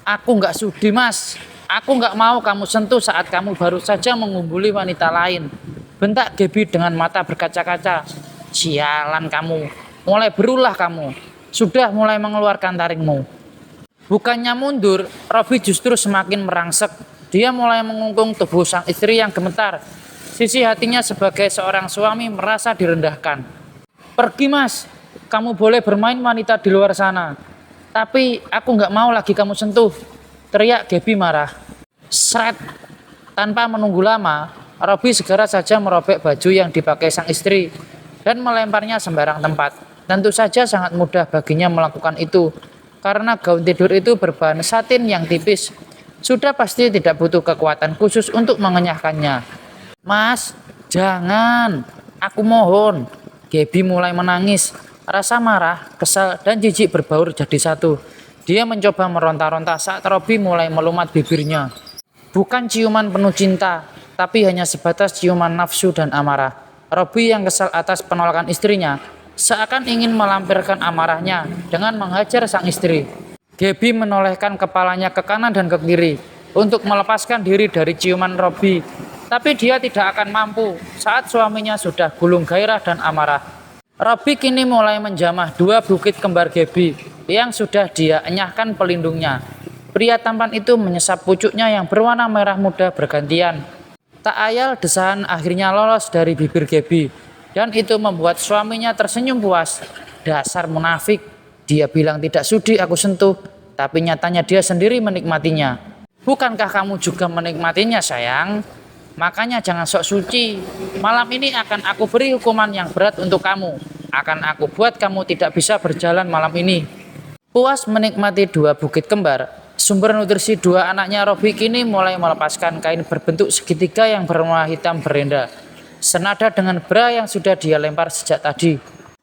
Aku nggak sudi, Mas. Aku nggak mau kamu sentuh saat kamu baru saja mengumpuli wanita lain. Bentak Gaby dengan mata berkaca-kaca. Sialan kamu. Mulai berulah kamu. Sudah mulai mengeluarkan taringmu. Bukannya mundur, Robi justru semakin merangsek. Dia mulai mengungkung tubuh sang istri yang gemetar. Sisi hatinya sebagai seorang suami merasa direndahkan. Pergi, Mas. Kamu boleh bermain wanita di luar sana. Tapi aku nggak mau lagi kamu sentuh. Teriak Gaby marah. Sret. Tanpa menunggu lama, Robi segera saja merobek baju yang dipakai sang istri dan melemparnya sembarang tempat. Tentu saja sangat mudah baginya melakukan itu karena gaun tidur itu berbahan satin yang tipis. Sudah pasti tidak butuh kekuatan khusus untuk mengenyahkannya. Mas, jangan. Aku mohon. Gaby mulai menangis. Rasa marah, kesal, dan jijik berbaur jadi satu. Dia mencoba meronta-ronta saat Robi mulai melumat bibirnya. Bukan ciuman penuh cinta, tapi hanya sebatas ciuman nafsu dan amarah. Robi yang kesal atas penolakan istrinya, seakan ingin melampirkan amarahnya dengan menghajar sang istri. Gaby menolehkan kepalanya ke kanan dan ke kiri untuk melepaskan diri dari ciuman Robi. Tapi dia tidak akan mampu saat suaminya sudah gulung gairah dan amarah. Robi kini mulai menjamah dua bukit kembar Gaby yang sudah dia enyahkan pelindungnya. Pria tampan itu menyesap pucuknya yang berwarna merah muda bergantian. Tak ayal desahan akhirnya lolos dari bibir Gaby, dan itu membuat suaminya tersenyum puas. Dasar munafik, dia bilang tidak sudi aku sentuh, tapi nyatanya dia sendiri menikmatinya. Bukankah kamu juga menikmatinya, sayang? Makanya jangan sok suci. Malam ini akan aku beri hukuman yang berat untuk kamu. Akan aku buat kamu tidak bisa berjalan malam ini. Puas menikmati dua bukit kembar, sumber nutrisi dua anaknya Robi kini mulai melepaskan kain berbentuk segitiga yang berwarna hitam berenda. Senada dengan bra yang sudah dia lempar sejak tadi.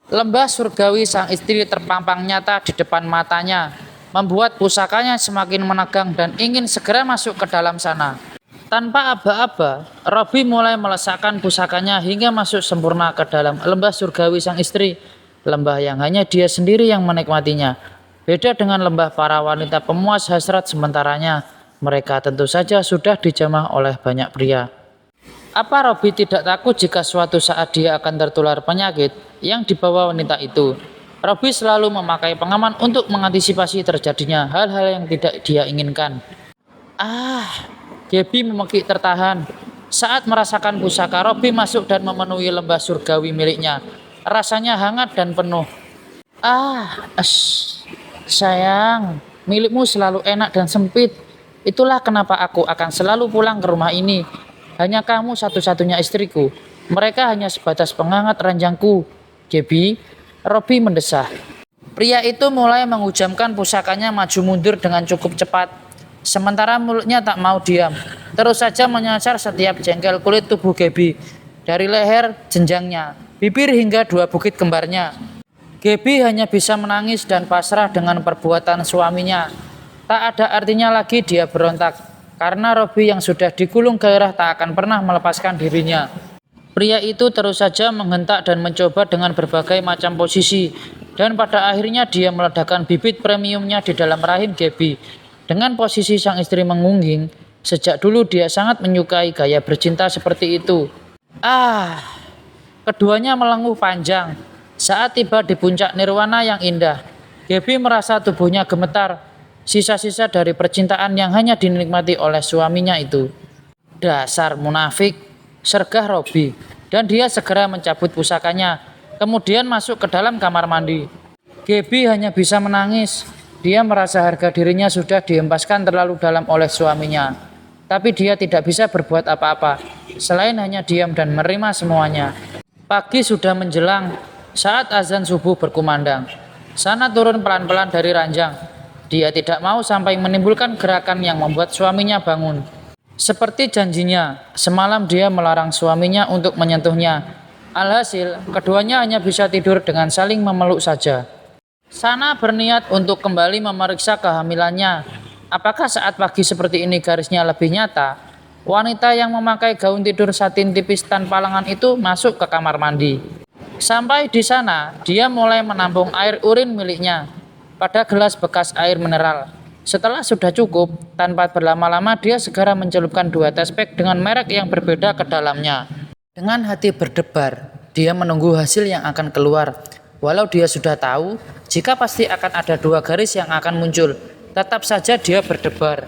Lembah surgawi sang istri terpampang nyata di depan matanya, membuat pusakanya semakin menegang dan ingin segera masuk ke dalam sana. Tanpa aba-aba, Robi mulai meletakkan pusakanya hingga masuk sempurna ke dalam lembah surgawi sang istri. Lembah yang hanya dia sendiri yang menikmatinya. Beda dengan lembah para wanita pemuas hasrat sementaranya, mereka tentu saja sudah dijamah oleh banyak pria. Apa Robi tidak takut jika suatu saat dia akan tertular penyakit yang dibawa wanita itu? Robi selalu memakai pengaman untuk mengantisipasi terjadinya hal-hal yang tidak dia inginkan. Gaby memekik tertahan saat merasakan pusaka Robi masuk dan memenuhi lembah surgawi miliknya. Rasanya hangat dan penuh. Sayang, milikmu selalu enak dan sempit. Itulah kenapa aku akan selalu pulang ke rumah ini. Hanya kamu satu-satunya istriku. Mereka hanya sebatas penghangat ranjangku. Gaby, Robi mendesah. Pria itu mulai menghujamkan pusakanya maju mundur dengan cukup cepat. Sementara mulutnya tak mau diam, terus saja menyasar setiap jengkel kulit tubuh Gaby, dari leher, jenjangnya, bibir hingga dua bukit kembarnya. Gaby hanya bisa menangis dan pasrah dengan perbuatan suaminya. Tak ada artinya lagi dia berontak, karena Robi yang sudah digulung gairah tak akan pernah melepaskan dirinya. Pria itu terus saja menghentak dan mencoba dengan berbagai macam posisi, dan pada akhirnya dia meledakkan bibit premiumnya di dalam rahim Gaby. Dengan posisi sang istri mengungging, sejak dulu dia sangat menyukai gaya bercinta seperti itu. Keduanya melenguh panjang. Saat tiba di puncak nirwana yang indah, Gaby merasa tubuhnya gemetar, sisa-sisa dari percintaan yang hanya dinikmati oleh suaminya itu. Dasar munafik, sergah Robi, dan dia segera mencabut pusakanya, kemudian masuk ke dalam kamar mandi. Gaby hanya bisa menangis. Dia merasa harga dirinya sudah dihempaskan terlalu dalam oleh suaminya. Tapi dia tidak bisa berbuat apa-apa, selain hanya diam dan menerima semuanya. Pagi sudah menjelang, saat azan subuh berkumandang. Sana turun pelan-pelan dari ranjang. Dia tidak mau sampai menimbulkan gerakan yang membuat suaminya bangun. Seperti janjinya, semalam dia melarang suaminya untuk menyentuhnya. Alhasil, keduanya hanya bisa tidur dengan saling memeluk saja. Sana berniat untuk kembali memeriksa kehamilannya. Apakah saat pagi seperti ini garisnya lebih nyata? Wanita yang memakai gaun tidur satin tipis tanpa lengan itu masuk ke kamar mandi. Sampai di sana, dia mulai menampung air urin miliknya pada gelas bekas air mineral. Setelah sudah cukup, tanpa berlama-lama dia segera mencelupkan dua tespek dengan merek yang berbeda ke dalamnya. Dengan hati berdebar, dia menunggu hasil yang akan keluar. Walau dia sudah tahu, jika pasti akan ada dua garis yang akan muncul, tetap saja dia berdebar.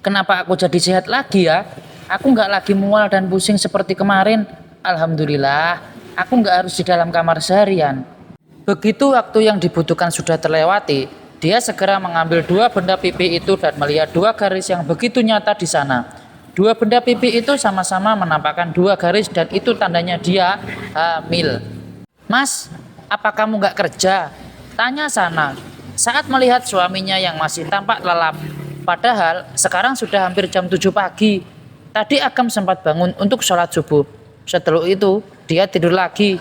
Kenapa aku jadi sehat lagi ya? Aku nggak lagi mual dan pusing seperti kemarin. Alhamdulillah, aku nggak harus di dalam kamar seharian. Begitu waktu yang dibutuhkan sudah terlewati, dia segera mengambil dua benda pipi itu dan melihat dua garis yang begitu nyata di sana. Dua benda pipi itu sama-sama menampakkan dua garis dan itu tandanya dia hamil. Mas, apa kamu nggak kerja? Tanya Sana saat melihat suaminya yang masih tampak lelap. Padahal sekarang sudah hampir jam 7 pagi. Tadi Agam sempat bangun untuk sholat subuh. Setelah itu, dia tidur lagi.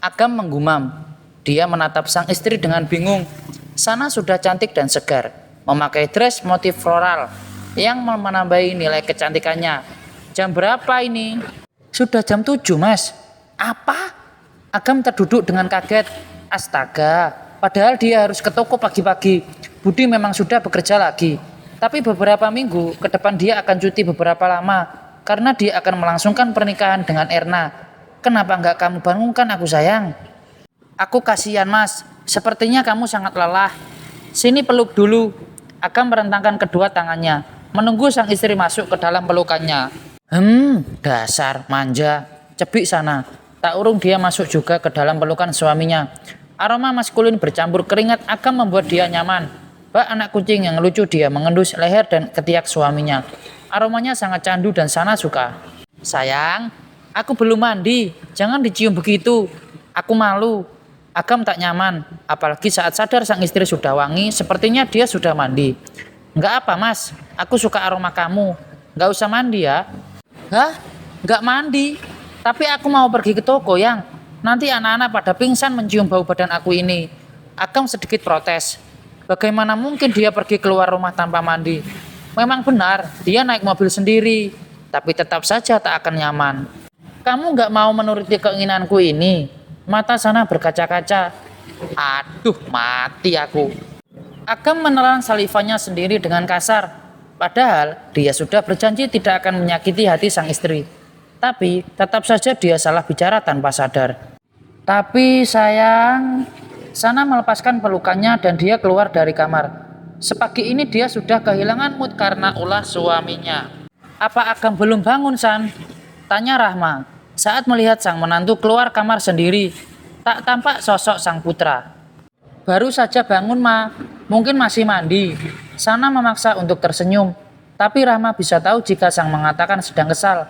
Agam menggumam. Dia menatap sang istri dengan bingung. Sana sudah cantik dan segar, memakai dress motif floral yang menambahi nilai kecantikannya. Jam berapa ini? Sudah jam 7, Mas. Apa? Agam terduduk dengan kaget. Astaga, padahal dia harus ke toko pagi-pagi. Budi memang sudah bekerja lagi. Tapi beberapa minggu ke depan dia akan cuti beberapa lama karena dia akan melangsungkan pernikahan dengan Erna. Kenapa enggak kamu bangunkan aku sayang? Aku kasihan Mas, sepertinya kamu sangat lelah. Sini peluk dulu. Agam merentangkan kedua tangannya, menunggu sang istri masuk ke dalam pelukannya. Dasar manja, cebik Sana. Tak urung dia masuk juga ke dalam pelukan suaminya. Aroma maskulin bercampur keringat Agam membuat dia nyaman. Bak anak kucing yang lucu dia mengendus leher dan ketiak suaminya. Aromanya sangat candu dan Sana suka. Sayang, aku belum mandi, jangan dicium begitu. Aku malu. Agam tak nyaman, apalagi saat sadar sang istri sudah wangi, sepertinya dia sudah mandi. Enggak apa Mas, aku suka aroma kamu. Enggak usah mandi ya. Hah? Enggak mandi? Tapi aku mau pergi ke toko yang nanti anak-anak pada pingsan mencium bau badan aku ini. Agam sedikit protes. Bagaimana mungkin dia pergi keluar rumah tanpa mandi? Memang benar, dia naik mobil sendiri, tapi tetap saja tak akan nyaman. Kamu nggak mau menuruti keinginanku ini? Mata Sana berkaca-kaca. Aduh, mati aku. Agam menelan salivanya sendiri dengan kasar. Padahal dia sudah berjanji tidak akan menyakiti hati sang istri. Tapi tetap saja dia salah bicara tanpa sadar. Tapi sayang, Sana melepaskan pelukannya dan dia keluar dari kamar. Sepagi ini dia sudah kehilangan mood karena ulah suaminya. Apa Agam belum bangun San? Tanya Rahma saat melihat sang menantu keluar kamar sendiri. Tak tampak sosok sang putra. Baru saja bangun Ma, mungkin masih mandi. Sana memaksa untuk tersenyum. Tapi Rahma bisa tahu jika sang mengatakan sedang kesal.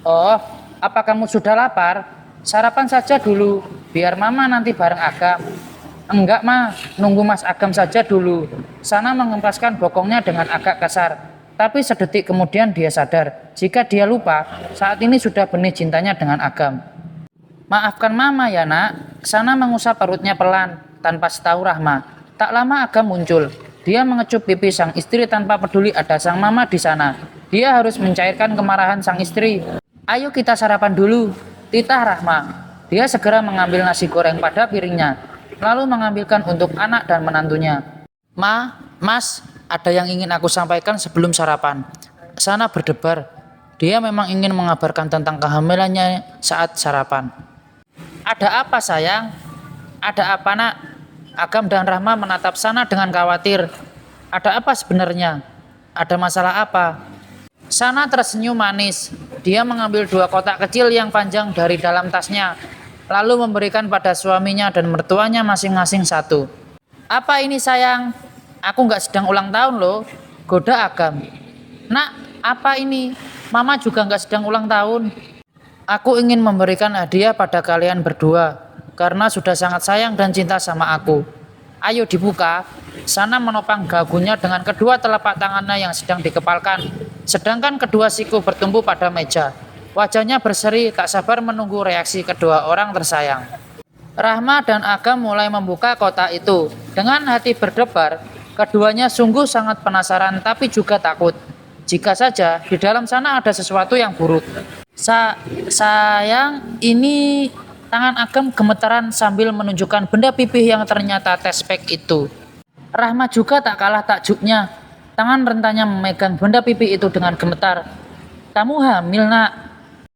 Oh, apa kamu sudah lapar? Sarapan saja dulu, biar Mama nanti bareng Agam. Enggak Ma, nunggu Mas Agam saja dulu. Sana mengempaskan bokongnya dengan agak kasar. Tapi sedetik kemudian dia sadar, jika dia lupa, saat ini sudah benih cintanya dengan Agam. Maafkan Mama ya nak, Sana mengusap perutnya pelan, tanpa setahu Rahma. Tak lama Agam muncul. Dia mengecup pipi sang istri tanpa peduli ada sang Mama di sana. Dia harus mencairkan kemarahan sang istri. Ayo kita sarapan dulu, titah Rahma. Dia segera mengambil nasi goreng pada piringnya, lalu mengambilkan untuk anak dan menantunya. Mas, ada yang ingin aku sampaikan sebelum sarapan. Sana berdebar. Dia memang ingin mengabarkan tentang kehamilannya saat sarapan. Ada apa sayang? Ada apa nak? Agam dan Rahma menatap Sana dengan khawatir. Ada apa sebenarnya? Ada masalah apa? Sana tersenyum manis. Dia mengambil dua kotak kecil yang panjang dari dalam tasnya, lalu memberikan pada suaminya dan mertuanya masing-masing satu. Apa ini sayang? Aku nggak sedang ulang tahun loh, goda Agam. Nak, apa ini? Mama juga nggak sedang ulang tahun. Aku ingin memberikan hadiah pada kalian berdua, karena sudah sangat sayang dan cinta sama aku. Ayo dibuka. Sana menopang dagunya dengan kedua telapak tangannya yang sedang dikepalkan, sedangkan kedua siku bertumpu pada meja. Wajahnya berseri, tak sabar menunggu reaksi kedua orang tersayang. Rahma dan Agam mulai membuka kotak itu. Dengan hati berdebar, keduanya sungguh sangat penasaran tapi juga takut. Jika saja di dalam sana ada sesuatu yang buruk. Sayang, ini tangan Agam gemetaran sambil menunjukkan benda pipih yang ternyata tespek itu. Rahma juga tak kalah takjubnya. Tangan rentanya memegang benda pipi itu dengan gemetar. Kamu hamil, nak?